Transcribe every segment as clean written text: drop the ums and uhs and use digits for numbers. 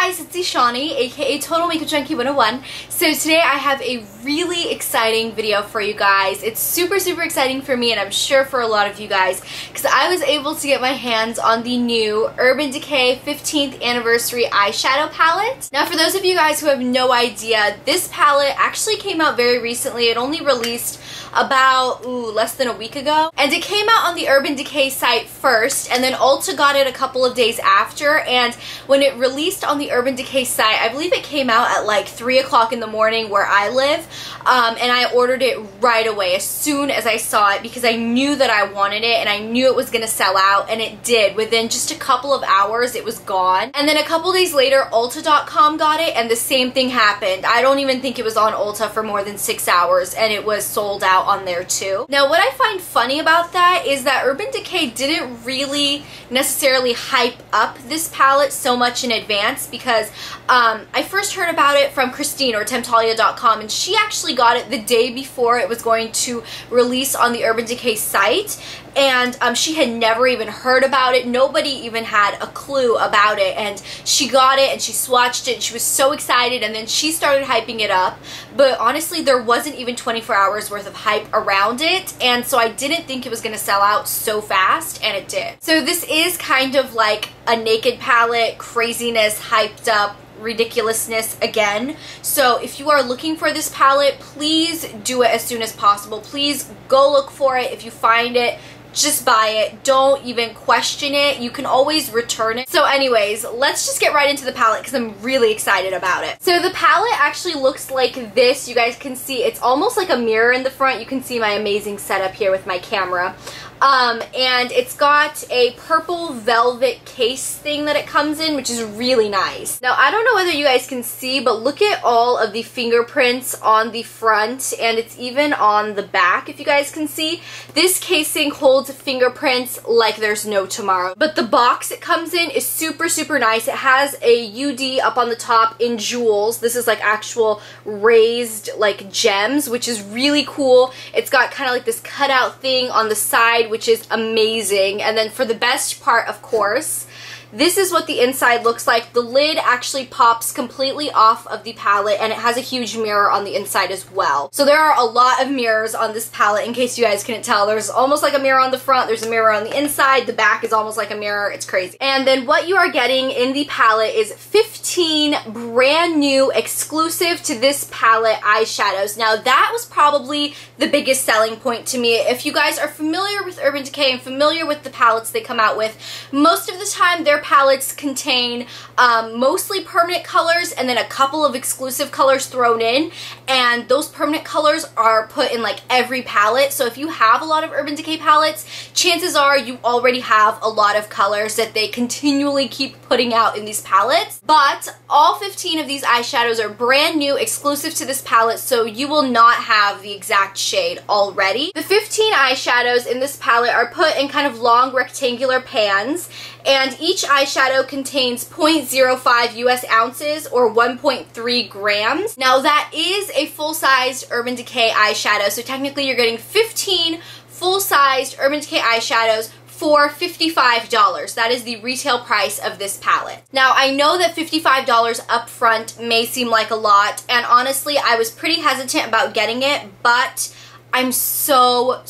guys, it's Ishani, aka Total Makeup Junkie 101. So today I have a really exciting video for you guys. It's super exciting for me, and I'm sure for a lot of you guys, because I was able to get my hands on the new Urban Decay 15th Anniversary Eyeshadow Palette. Now for those of you guys who have no idea, this palette actually came out very recently. It only released about less than a week ago, and it came out on the Urban Decay site first, and then Ulta got it a couple of days after. And when it released on the Urban Decay site, I believe it came out at like 3 o'clock in the morning where I live, and I ordered it right away as soon as I saw it because I knew that I wanted it and I knew it was gonna sell out, and it did. Within just a couple of hours it was gone, and then a couple days later Ulta.com got it and the same thing happened. I don't even think it was on Ulta for more than 6 hours and it was sold out on there too. Now what I find funny about that is that Urban Decay didn't really necessarily hype up this palette so much in advance, because I first heard about it from Christine or Temptalia.com, and she actually got it the day before it was going to release on the Urban Decay site, and she had never even heard about it. Nobody even had a clue about it, and she got it and she swatched it and she was so excited, and then she started hyping it up. But honestly, there wasn't even 24 hours worth of hype around it, and so I didn't think it was going to sell out so fast, and it did. So this is kind of like a naked palette, craziness, hyped up ridiculousness again. So if you are looking for this palette, please do it as soon as possible. Please go look for it. If you find it, just buy it. Don't even question it. You can always return it. So anyways, let's just get right into the palette because I'm really excited about it. So the palette actually looks like this. You guys can see it's almost like a mirror in the front. You can see my amazing setup here with my camera. And it's got a purple velvet case thing that it comes in, which is really nice. Now, I don't know whether you guys can see, but look at all of the fingerprints on the front, and it's even on the back, if you guys can see. This casing holds fingerprints like there's no tomorrow. But the box it comes in is super nice. It has a UD up on the top in jewels. This is like actual raised like gems, which is really cool. It's got kind of like this cutout thing on the side, which is amazing. And then for the best part, of course, this is what the inside looks like. The lid actually pops completely off of the palette, and it has a huge mirror on the inside as well. So there are a lot of mirrors on this palette, in case you guys couldn't tell. There's almost like a mirror on the front, there's a mirror on the inside, the back is almost like a mirror. It's crazy. And then what you are getting in the palette is 15 brand new, exclusive to this palette eyeshadows. Now that was probably the biggest selling point to me. If you guys are familiar with Urban Decay and familiar with the palettes they come out with, most of the time their palettes contain mostly permanent colors and then a couple of exclusive colors thrown in, and those permanent colors are put in like every palette. So if you have a lot of Urban Decay palettes, chances are you already have a lot of colors that they continually keep putting out in these palettes. But all 15 of these eyeshadows are brand new, exclusive to this palette, so you will not have the exact shade already. The 15 eyeshadows in this palette are put in kind of long rectangular pans, and each eyeshadow contains 0.05 US ounces or 1.3 grams. Now that is a full-sized Urban Decay eyeshadow, so technically you're getting 15 full-sized Urban Decay eyeshadows for $55. That is the retail price of this palette. Now I know that $55 up front may seem like a lot, and honestly I was pretty hesitant about getting it, but I'm so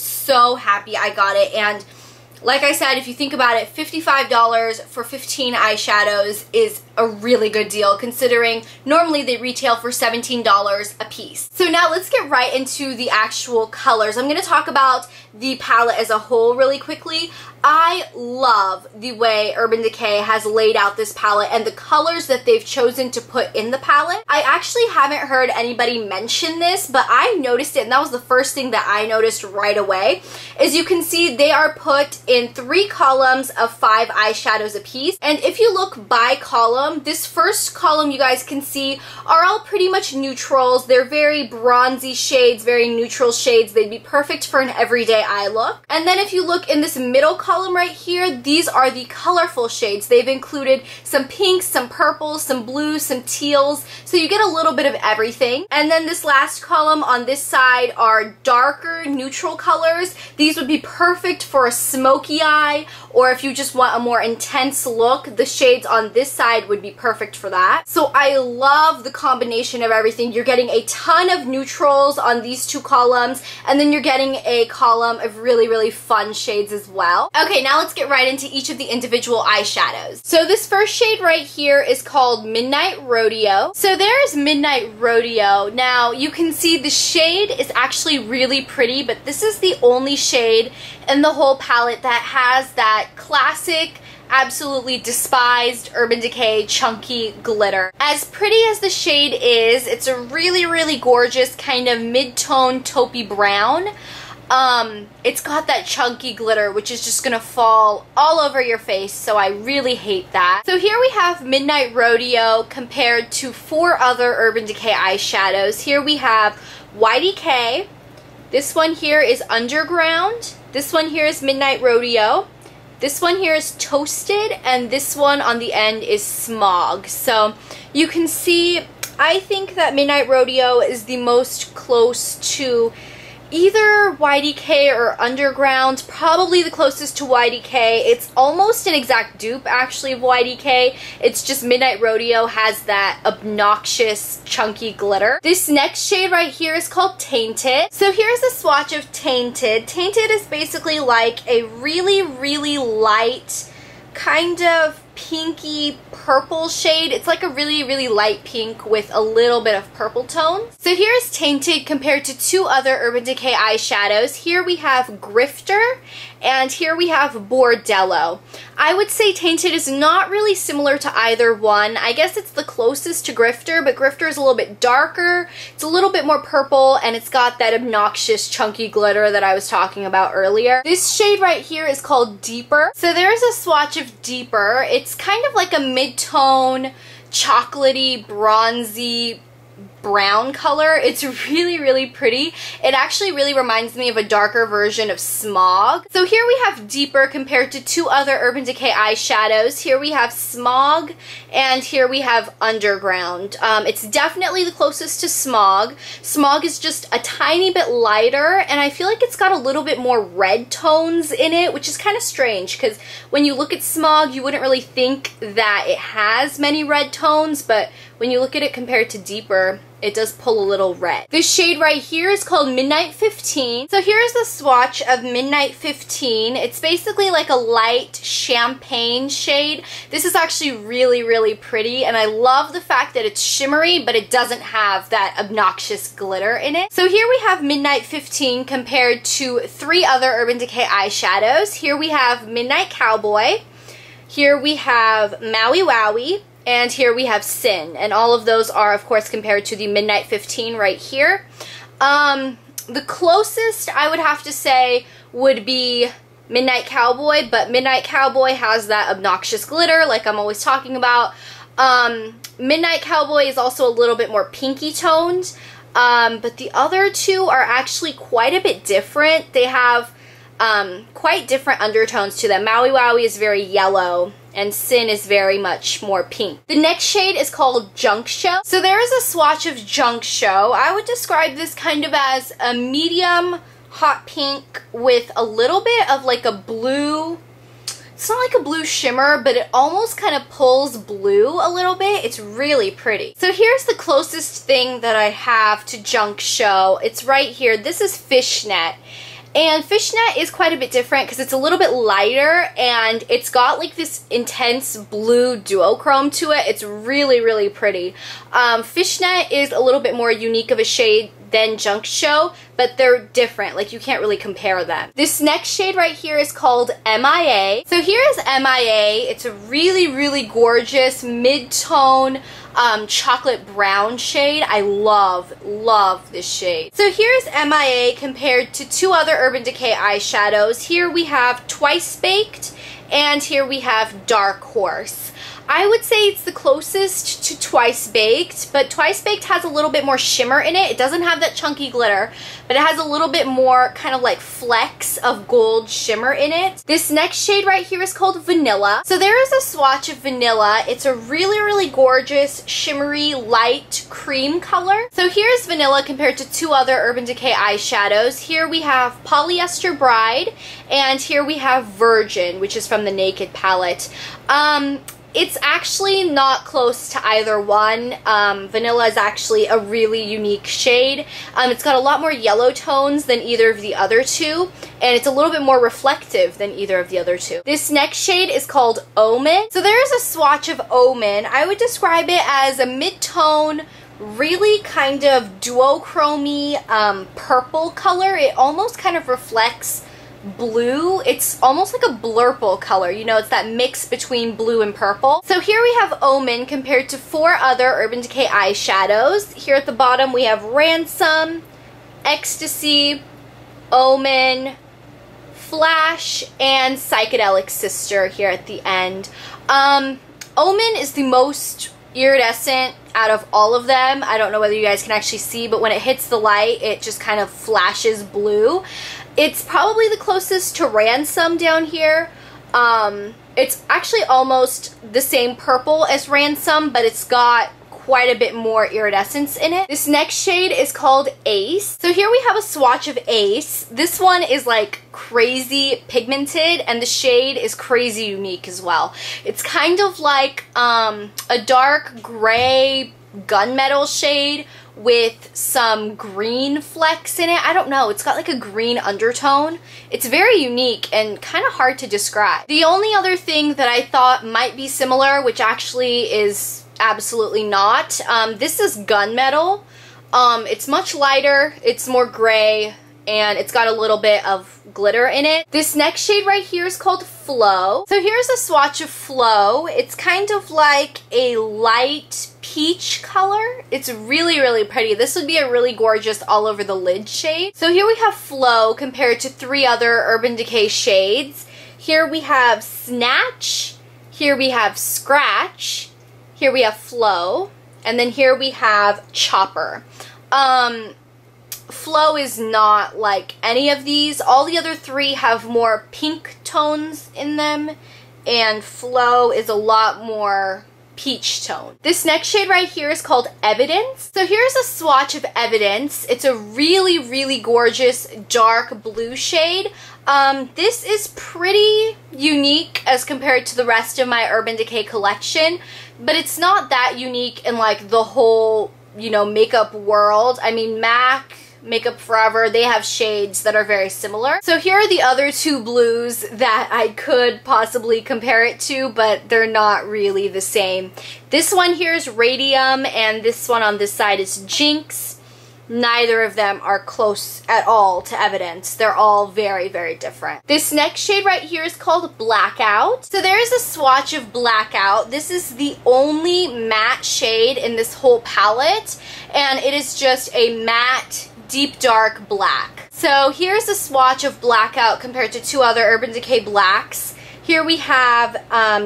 happy I got it. And like I said, if you think about it, $55 for 15 eyeshadows is a really good deal, considering normally they retail for $17 a piece. So now let's get right into the actual colors. I'm going to talk about the palette as a whole really quickly. I love the way Urban Decay has laid out this palette and the colors that they've chosen to put in the palette. I actually haven't heard anybody mention this, but I noticed it, and that was the first thing that I noticed right away. As you can see, they are put in 3 columns of 5 eyeshadows a piece, and if you look by column, this first column you guys can see are all pretty much neutrals. They're very bronzy shades, very neutral shades. They'd be perfect for an everyday eye look. And then if you look in this middle column right here, these are the colorful shades. They've included some pinks, some purples, some blues, some teals, so you get a little bit of everything. And then this last column on this side are darker neutral colors. These would be perfect for a smoky eye, or if you just want a more intense look, the shades on this side would be perfect for that. So I love the combination of everything. You're getting a ton of neutrals on these two columns, and then you're getting a column of really, really fun shades as well. Okay, now let's get right into each of the individual eyeshadows. So this first shade right here is called Midnight Rodeo. So there's Midnight Rodeo. Now you can see the shade is actually really pretty, but this is the only shade in the whole palette that has that classic, absolutely despised Urban Decay chunky glitter. As pretty as the shade is, it's a really, really gorgeous kind of mid-tone taupey brown. It's got that chunky glitter, which is just gonna fall all over your face, so I really hate that. So here we have Midnight Rodeo compared to 4 other Urban Decay eyeshadows. Here we have YDK. This one here is Underground. This one here is Midnight Rodeo. This one here is Toasted, and this one on the end is Smog. So you can see, I think that Midnight Rodeo is the most close to either YDK or Underground, probably the closest to YDK. It's almost an exact dupe, actually, of YDK. It's just Midnight Rodeo has that obnoxious, chunky glitter. This next shade right here is called Tainted. So here's a swatch of Tainted. Tainted is basically like a really, really light, kind of pinky purple shade. It's like a really, really light pink with a little bit of purple tones. So here's Tainted compared to 2 other Urban Decay eyeshadows. Here we have Grifter, and here we have Bordello. I would say Tainted is not really similar to either one. I guess it's the closest to Grifter, but Grifter is a little bit darker. It's a little bit more purple, and it's got that obnoxious chunky glitter that I was talking about earlier. This shade right here is called Deeper. So there's a swatch of Deeper. It's kind of like a mid-tone, chocolatey, bronzy, brown color. It's really, really pretty. It actually really reminds me of a darker version of Smog. So here we have Deeper compared to 2 other Urban Decay eyeshadows. Here we have Smog, and here we have Underground. It's definitely the closest to Smog. Smog is just a tiny bit lighter, and I feel like it's got a little bit more red tones in it, which is kind of strange, because when you look at Smog, you wouldn't really think that it has many red tones, but when you look at it compared to Deeper, it does pull a little red. This shade right here is called Midnight 15. So here's the swatch of Midnight 15. It's basically like a light champagne shade. This is actually really, really pretty, and I love the fact that it's shimmery, but it doesn't have that obnoxious glitter in it. So here we have Midnight 15 compared to 3 other Urban Decay eyeshadows. Here we have Midnight Cowboy. Here we have Maui Wowie. And here we have Sin, and all of those are, of course, compared to the Midnight 15 right here. The closest, I would have to say, would be Midnight Cowboy, but Midnight Cowboy has that obnoxious glitter, like I'm always talking about. Midnight Cowboy is also a little bit more pinky toned, but the other 2 are actually quite a bit different. They have quite different undertones to them. Maui Wowie is very yellow, and Sin is very much more pink. The next shade is called Junkshow. So there is a swatch of Junkshow. I would describe this kind of as a medium hot pink with a little bit of like a blue. It's not like a blue shimmer, but it almost kind of pulls blue a little bit. It's really pretty. So here's the closest thing that I have to Junkshow. It's right here. This is Fishnet. And Fishnet is quite a bit different because it's a little bit lighter, and it's got like this intense blue duochrome to it. It's really, really pretty. Fishnet is a little bit more unique of a shade than Junkshow, but they're different. Like, you can't really compare them. This next shade right here is called M.I.A. So here's M.I.A. It's a really, really gorgeous mid-tone chocolate brown shade. I love this shade. So here's M.I.A. compared to 2 other Urban Decay eyeshadows. Here we have Twice Baked, and here we have Darkhorse. I would say it's the closest to Twice Baked, but Twice Baked has a little bit more shimmer in it. It doesn't have that chunky glitter, but it has a little bit more kind of like flecks of gold shimmer in it. This next shade right here is called Vanilla. So there is a swatch of Vanilla. It's a really, really gorgeous, shimmery, light cream color. So here's Vanilla compared to 2 other Urban Decay eyeshadows. Here we have Polyester Bride, and here we have Virgin, which is from the Naked palette. It's actually not close to either one. Vanilla is actually a really unique shade. It's got a lot more yellow tones than either of the other two, and it's a little bit more reflective than either of the other two. This next shade is called Omen. So there's a swatch of Omen. I would describe it as a mid-tone, really kind of duochrome-y purple color. It almost kind of reflects blue. It's almost like a blurple color. You know, it's that mix between blue and purple. So here we have Omen compared to 4 other Urban Decay eyeshadows. Here at the bottom we have Ransom, Ecstasy, Omen, Flash, and Psychedelic Sister here at the end. Omen is the most iridescent out of all of them. I don't know whether you guys can actually see, but when it hits the light, it just kind of flashes blue. It's probably the closest to Ransom down here. It's actually almost the same purple as Ransom, but it's got quite a bit more iridescence in it. This next shade is called Ace. So here we have a swatch of Ace. This one is like crazy pigmented, and the shade is crazy unique as well. It's kind of like a dark gray gunmetal shade with some green flecks in it. I don't know, it's got like a green undertone. It's very unique and kind of hard to describe. The only other thing that I thought might be similar, which actually is absolutely not, this is gunmetal. It's much lighter, it's more gray, and it's got a little bit of glitter in it. This next shade right here is called Flow. So here's a swatch of Flow. It's kind of like a light peach color. It's really, really pretty. This would be a really gorgeous all over the lid shade. So here we have Flow compared to 3 other Urban Decay shades. Here we have Snatch, here we have Scratch, here we have Flow, and then here we have Chopper. Flow is not like any of these. All the other 3 have more pink tones in them, and Flow is a lot more peach tone. This next shade right here is called Evidence. So here's a swatch of Evidence. It's a really, really gorgeous dark blue shade. This is pretty unique as compared to the rest of my Urban Decay collection, but it's not that unique in like the whole, you know, makeup world. I mean, MAC, Makeup Forever, they have shades that are very similar. So here are the other 2 blues that I could possibly compare it to, but they're not really the same. This one here is Radium, and this one on this side is Jinx. Neither of them are close at all to Evidence. They're all very, very different. This next shade right here is called Blackout. So there is a swatch of Blackout. This is the only matte shade in this whole palette, and it is just a matte deep dark black. So here's a swatch of Blackout compared to 2 other Urban Decay blacks. Here we have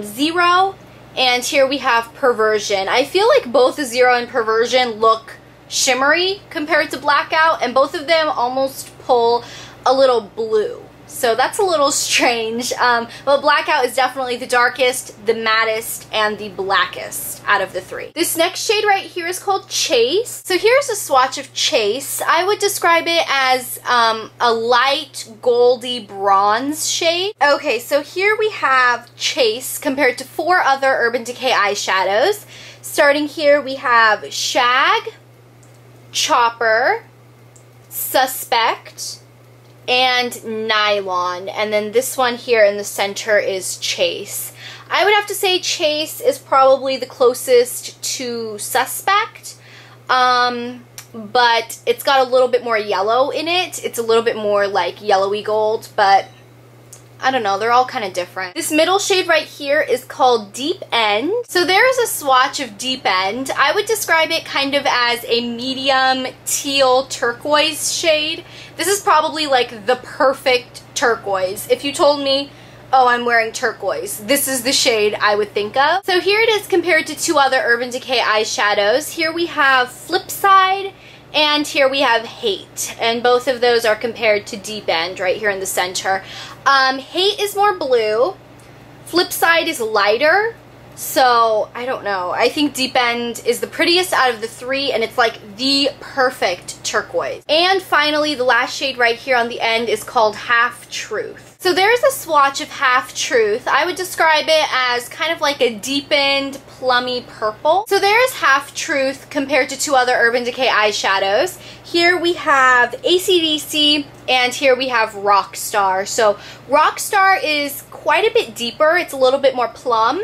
Zero, and here we have Perversion. I feel like both the Zero and Perversion look shimmery compared to Blackout, and both of them almost pull a little blue. So that's a little strange, but Blackout is definitely the darkest, the mattest, and the blackest out of the 3. This next shade right here is called Chase. So here's a swatch of Chase. I would describe it as a light goldy bronze shade. Okay, so here we have Chase compared to 4 other Urban Decay eyeshadows. Starting here we have Shag, Chopper, Suspect, and Nylon, and then this one here in the center is Chase. I would have to say Chase is probably the closest to Suspect, but it's got a little bit more yellow in it. It's a little bit more like yellowy gold, but I don't know, they're all kind of different. This middle shade right here is called Deep End. So there is a swatch of Deep End. I would describe it kind of as a medium teal turquoise shade. This is probably like the perfect turquoise. If you told me, oh, I'm wearing turquoise, this is the shade I would think of. So here it is compared to 2 other Urban Decay eyeshadows. Here we have Flipside, and here we have Hate, and both of those are compared to Deep End right here in the center. Hate is more blue, Flipside is lighter, so I don't know. I think Deep End is the prettiest out of the 3, and it's like the perfect turquoise. And finally, the last shade right here on the end is called Half Truth. So there's a swatch of Half Truth. I would describe it as kind of like a deepened plummy purple. So there's Half Truth compared to two other Urban Decay eyeshadows. Here we have AC/DC and here we have Rockstar. So Rockstar is quite a bit deeper. It's a little bit more plum.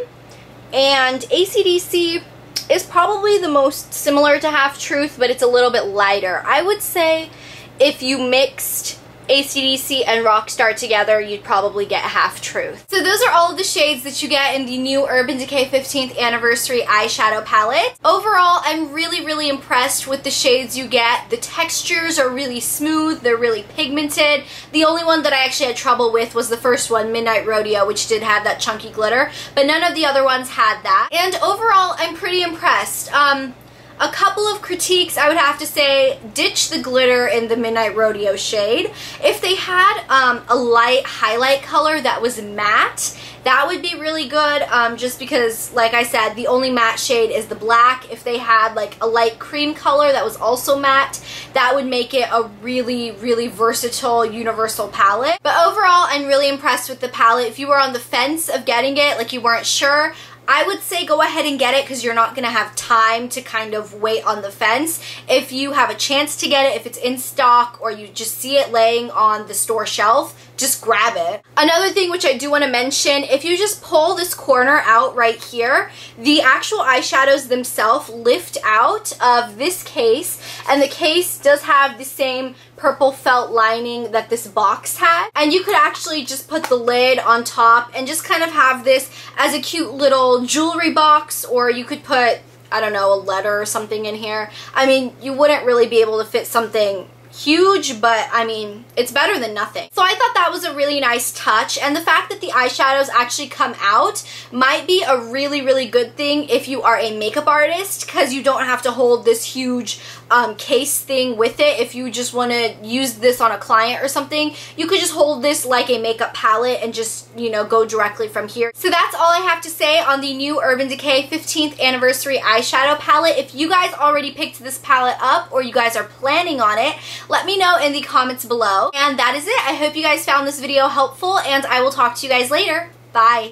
And AC/DC is probably the most similar to Half Truth, but it's a little bit lighter. I would say if you mixed AC/DC and Rockstar together, you'd probably get Half Truth. So those are all of the shades that you get in the new Urban Decay 15th Anniversary Eyeshadow Palette. Overall, I'm really impressed with the shades you get. The textures are really smooth, they're really pigmented. The only one that I actually had trouble with was the first one, Midnight Rodeo, which did have that chunky glitter, but none of the other ones had that. And overall, I'm pretty impressed. A couple of critiques, I would have to say, ditch the glitter in the Midnight Rodeo shade. If they had a light highlight color that was matte, that would be really good, just because, like I said, the only matte shade is the black. If they had like a light cream color that was also matte, that would make it a really versatile, universal palette. But overall, I'm really impressed with the palette. If you were on the fence of getting it, like you weren't sure, I would say go ahead and get it because you're not going to have time to kind of wait on the fence. If you have a chance to get it, if it's in stock or you just see it laying on the store shelf, just grab it. Another thing which I do want to mention, if you just pull this corner out right here, the actual eyeshadows themselves lift out of this case, and the case does have the same purple felt lining that this box had. And you could actually just put the lid on top and just kind of have this as a cute little jewelry box, or you could put, I don't know, a letter or something in here. I mean, you wouldn't really be able to fit something huge, but I mean, it's better than nothing. So I thought that was a really nice touch, and the fact that the eyeshadows actually come out might be a really good thing if you are a makeup artist, because you don't have to hold this huge case thing with it. If you just want to use this on a client or something, you could just hold this like a makeup palette and just, you know, go directly from here. So that's all I have to say on the new Urban Decay 15th Anniversary Eyeshadow Palette. If you guys already picked this palette up or you guys are planning on it, let me know in the comments below. And that is it. I hope you guys found this video helpful, and I will talk to you guys later. Bye.